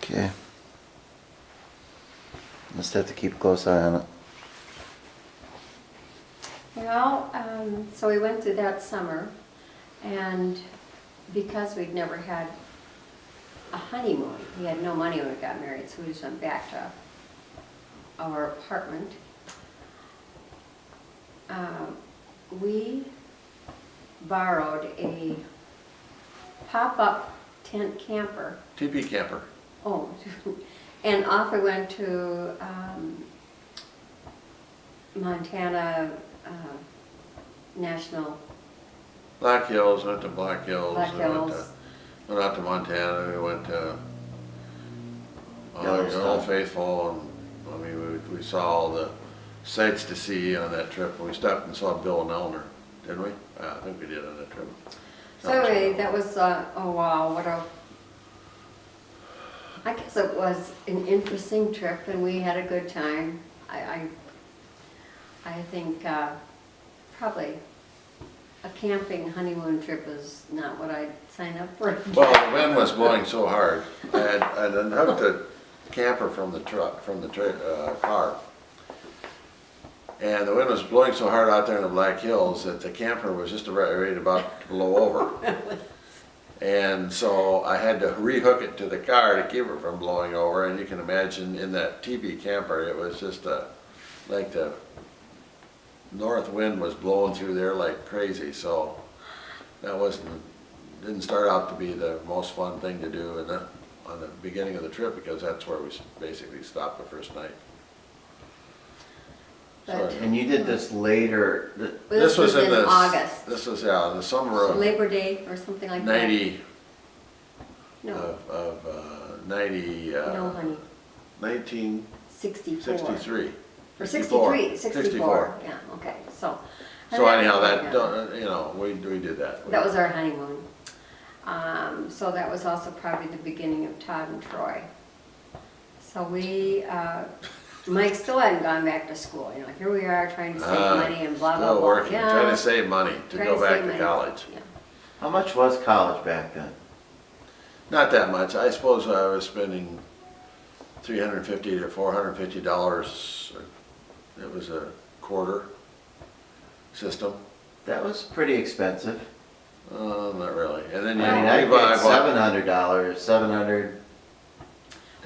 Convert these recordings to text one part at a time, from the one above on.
Okay. Just have to keep a close eye on it. Well, so we went through that summer, and because we'd never had a honeymoon, we had no money when we got married, so we just went back to our apartment. We borrowed a pop-up tent camper. TP camper. Oh, and off we went to Montana National. Black Hills, went to Black Hills. Black we Hills. Went out to Montana, we went to Yellowstone. Old Faithful, and I mean, we saw all the sights to see on that trip. We stopped and saw Bill and Eleanor, didn't we? I think we did on that trip. So anyway, that was, oh wow, I guess it was an interesting trip, and we had a good time. I think probably a camping honeymoon trip is not what I'd sign up for. Well, the wind was blowing so hard. I'd unhooked the camper from the truck, from the car. And the wind was blowing so hard out there in the Black Hills that the camper was just ready about to blow over. And so I had to rehook it to the car to keep it from blowing over. And you can imagine in that TB camper, it was just like the north wind was blowing through there like crazy. So that didn't start out to be the most fun thing to do on the beginning of the trip, because that's where we basically stopped the first night. But And you did this later. this was in the August. This was, yeah, in the summer of Labor Day or something like that. 90, No, of 90, no honey, 1963. 64. Or 64. 64, yeah, okay, so. So anyhow, yeah. you know, we did that. That was our honeymoon. So that was also probably the beginning of Todd and Troy. So Mike still hadn't gone back to school, you know, here we are trying to save money and blah, blah, Still blah. working, Yeah, trying to save money to trying go back save to money. college. Yeah. How much was college back then? Not that much. I suppose I was spending $350 to $450. It was a quarter system. That was pretty expensive. Not really. And then I mean, I paid $700, $720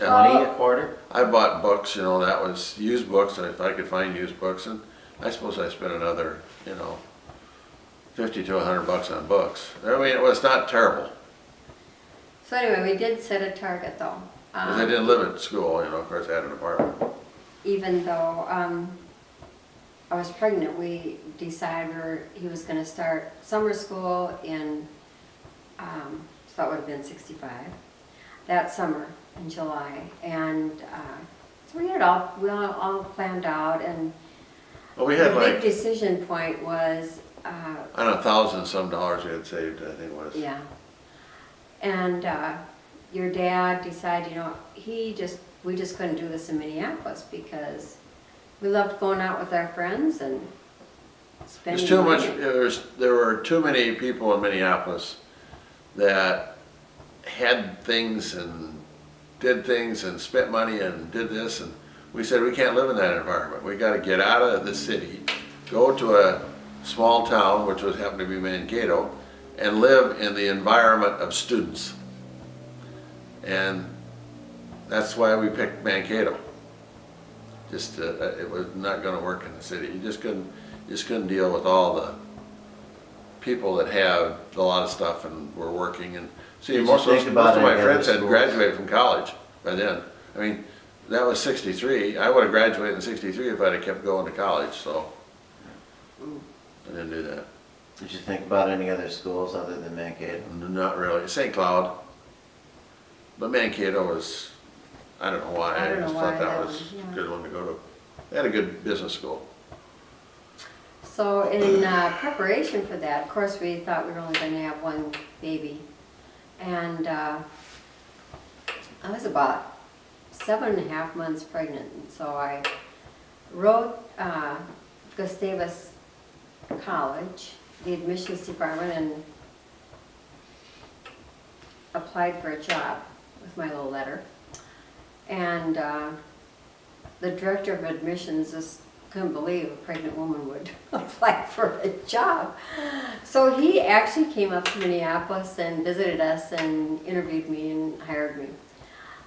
a quarter. I bought books, you know, that was used books, and if I could find used books, and I suppose I spent another, you know, 50 to $100 on books. I mean, it was not terrible, So anyway, we did set a target though. because I didn't live at school, you know, of course I had an apartment. Even though I was pregnant, we decided he was going to start summer school in, so that would have been 65, that summer in July. And so we had we all planned out, and Well, we had the big like, decision point was, I don't know, $1,000 some dollars we had saved, I think it was. yeah. And your dad decided, you know, we just couldn't do this in Minneapolis because we loved going out with our friends and spending There's too much, money. there were too many people in Minneapolis that had things and did things and spent money and did this, and we said we can't live in that environment. We got to get out of the city, go to a small town, which was happened to be Mankato, and live in the environment of students. And that's why we picked Mankato. Just it was not going to work in the city. You just couldn't deal with all the people that have a lot of stuff and were working. And see, Did you most think of about my any friends other had schools? graduated from college by then. I mean, that was '63. I would have graduated in '63 if I'd have kept going to college. So I didn't do that. Did you think about any other schools other than Mankato? Not really. St. Cloud, but Mankato was. I don't know why. I don't know just why thought that that was was, yeah. a good one to go to. They had a good business school. So in preparation for that, of course, we thought we were only going to have one baby. And I was about 7.5 months pregnant. And so I wrote Gustavus College, the admissions department, and applied for a job with my little letter. And the director of admissions just couldn't believe a pregnant woman would apply for a job. So he actually came up to Minneapolis and visited us and interviewed me and hired me.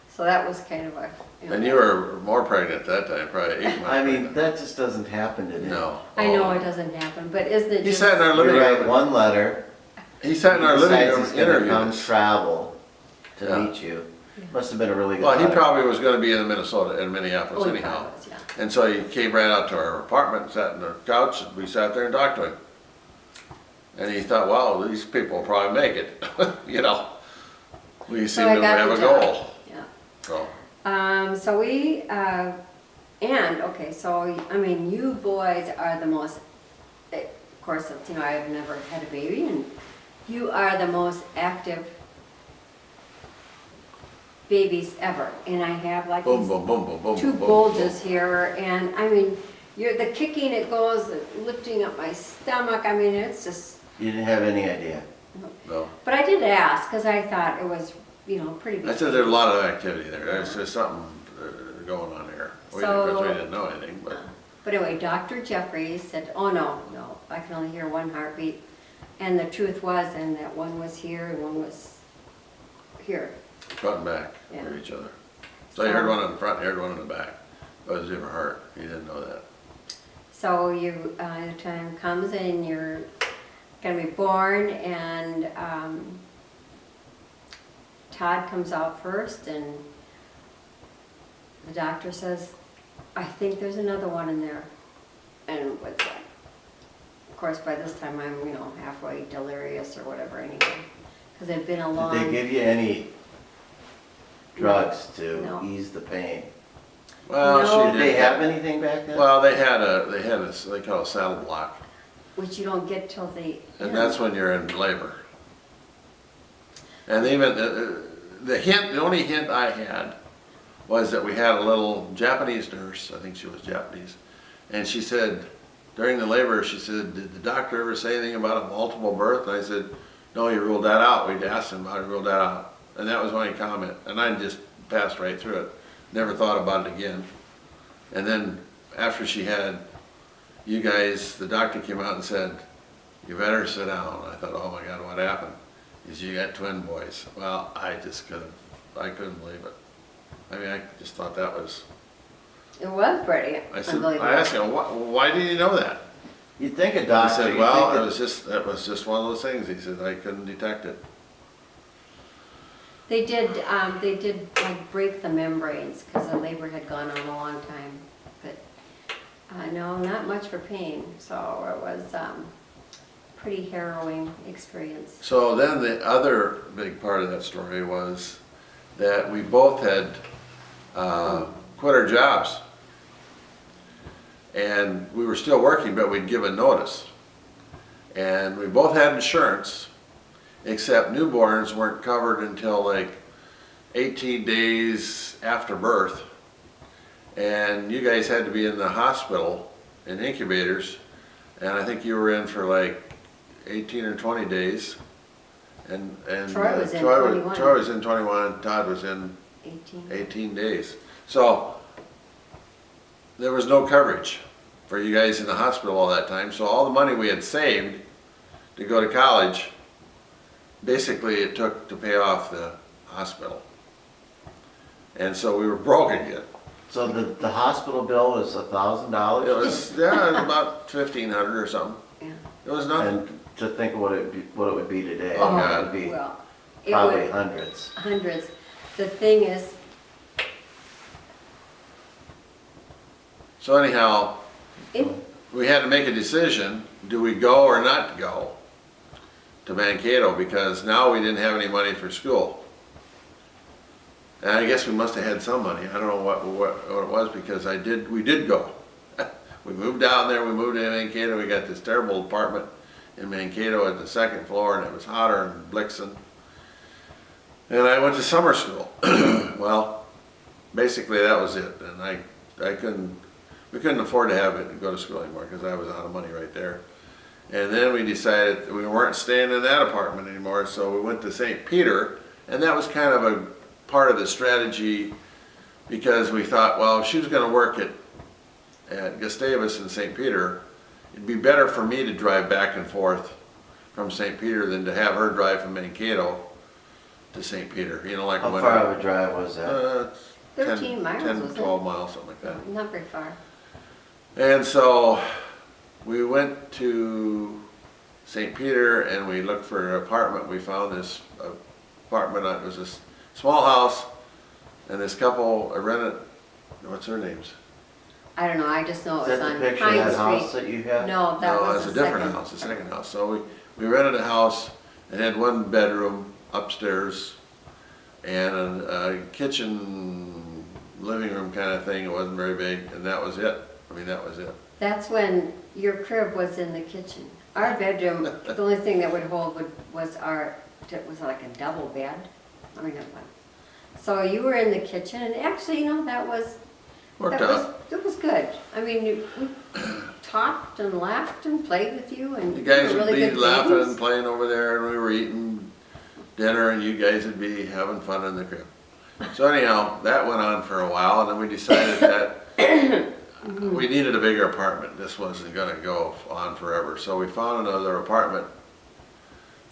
So that was kind of a, And you were more pregnant at that time, probably 8 months. I mean, pregnant. that just doesn't happen today. No. I know it doesn't happen, but isn't it He just? sat in our You living write room. one letter. He sat in our living decides room he's gonna interviewing come us. travel to Yeah. meet you. Must have been a really good Well, he letter. probably was gonna be in Minnesota, in Minneapolis Oh, he anyhow. probably was, yeah. And so he came right out to our apartment, sat in the couch, and we sat there and talked to him. And he thought, wow, these people will probably make it, you know? We So seem I to got have the a job. goal, Yeah. so. So we, and, okay, so, I mean, you boys are the most, of course, you know, I've never had a baby, and you are the most active babies ever. And I have like Boom, these boom, boom, boom, boom. two boom, boom, bulges here, and I mean, you're the kicking it goes, the lifting up my stomach, I mean, it's just, You didn't have any idea. boom. No. but I did ask, because I thought it was, you know, pretty big. I said there's a lot of activity there, there's just something going on here. So- Because we didn't know anything, but. But anyway, Dr. Jeffries said, oh, no, I can only hear one heartbeat. And the truth was, and that one was here and one was here. Front and back Yeah. for each other. So you heard one in the front, you heard one in the back. It was a different heart, you didn't know that. So you, the time comes and you're gonna be born, and Todd comes out first, and the doctor says, I think there's another one in there. And what's that? Of course, by this time I'm, you know, halfway delirious or whatever anyway, because it'd been a long. Did they give you any drugs No. to ease the pain? Well, No. she Did they did. have anything back then? Well, they had a, they call a saddle block, Which you don't get till the and end. that's when you're in labor. And even, the only hint I had was that we had a little Japanese nurse, I think she was Japanese, and she said, during the labor, she said, did the doctor ever say anything about a multiple birth? And I said, no, he ruled that out. We'd asked him about it, he ruled that out. And that was my comment, and I just passed right through it. Never thought about it again. And then after she had you guys, the doctor came out and said, you better sit down. I thought, oh my God, what happened? He said, you got twin boys. Well, I couldn't believe it. I mean, I just thought that was, It was pretty I said, unbelievable. I asked him, why did you know that? You'd think a He doctor. said, you'd well, think that was just one of those things. He said, I couldn't detect it. They did like break the membranes because the labor had gone on a long time. But no, not much for pain. So it was pretty harrowing experience. So then the other big part of that story was that we both had quit our jobs. And we were still working, but we'd given notice. And we both had insurance, except newborns weren't covered until like 18 days after birth. And you guys had to be in the hospital in incubators, and I think you were in for like 18 or 20 days. And Troy was in 21. Troy was in 21, Todd was in 18. 18 days. So there was no coverage for you guys in the hospital all that time. So all the money we had saved to go to college, basically it took to pay off the hospital. And so we were broke again. So the hospital bill was $1,000? It was, yeah, it was about 1,500 or something. Yeah. It was nothing. And to think of what it would be today. Oh, it God. would be Well, it probably would, hundreds. hundreds. The thing is, So anyhow, it, we had to make a decision, do we go or not go to Mankato, because now we didn't have any money for school. And I guess we must have had some money, I don't know what it was, because we did go. We moved down there, we moved to Mankato, we got this terrible apartment in Mankato at the second floor, and it was hotter than Blixen. And I went to summer school. Well, basically that was it, and we couldn't afford to have it and go to school anymore because I was out of money right there. And then we decided we weren't staying in that apartment anymore, so we went to St. Peter, and that was kind of a part of the strategy because we thought, well, if she was gonna work at Gustavus in St. Peter, it'd be better for me to drive back and forth from St. Peter than to have her drive from Mankato to St. Peter, you know, like How when. far of a drive was that? 13 miles, 10, was it? 12 miles, something like that. Not very far. And so we went to St. Peter and we looked for an apartment. We found this apartment, it was this small house, and this couple rented, what's their names? I don't know, I just know Is it was that the on picture of Pine that house Street. that you had? No, that No, was it's a the different second. house, a second house. So we rented a house, it had one bedroom upstairs and a kitchen, living room kind of thing. It wasn't very big, and that was it. I mean, that was it. That's when your crib was in the kitchen. Our bedroom, the only thing that would hold was it was like a double bed. I mean, so you were in the kitchen, and actually, you know, that was Worked out. it was good. I mean, we talked and laughed and played with you, and You guys you were would really be good laughing babies. and playing over there, and we were eating dinner, and you guys would be having fun in the crib. So anyhow, that went on for a while, and then we decided that we needed a bigger apartment. This wasn't gonna go on forever, so we found another apartment.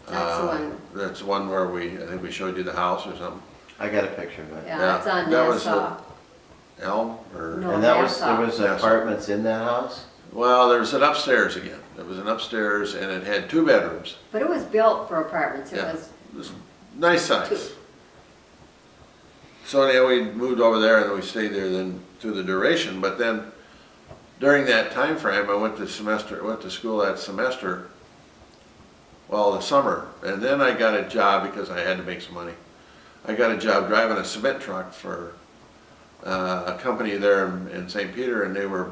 That's the one. That's one where I think we showed you the house or something. I got a picture of it. Yeah, it's on that was Nassau. Elm, or? No. And there Nassau. was Nassau. apartments in that house? Well, there's an upstairs again. There was an upstairs, and it had 2 bedrooms. But it was built for apartments. It Yeah. was It was nice two. size. So anyhow, we moved over there and we stayed there then through the duration. But then during that time frame, I went to school that semester, well, the summer. And then I got a job because I had to make some money. I got a job driving a cement truck for a company there in St. Peter, and they were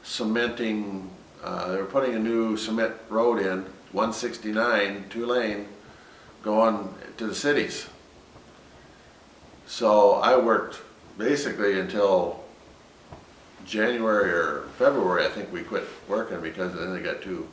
cementing, they were putting a new cement road in, 169, 2-lane, going to the cities. So I worked basically until January or February. I think we quit working because then they got too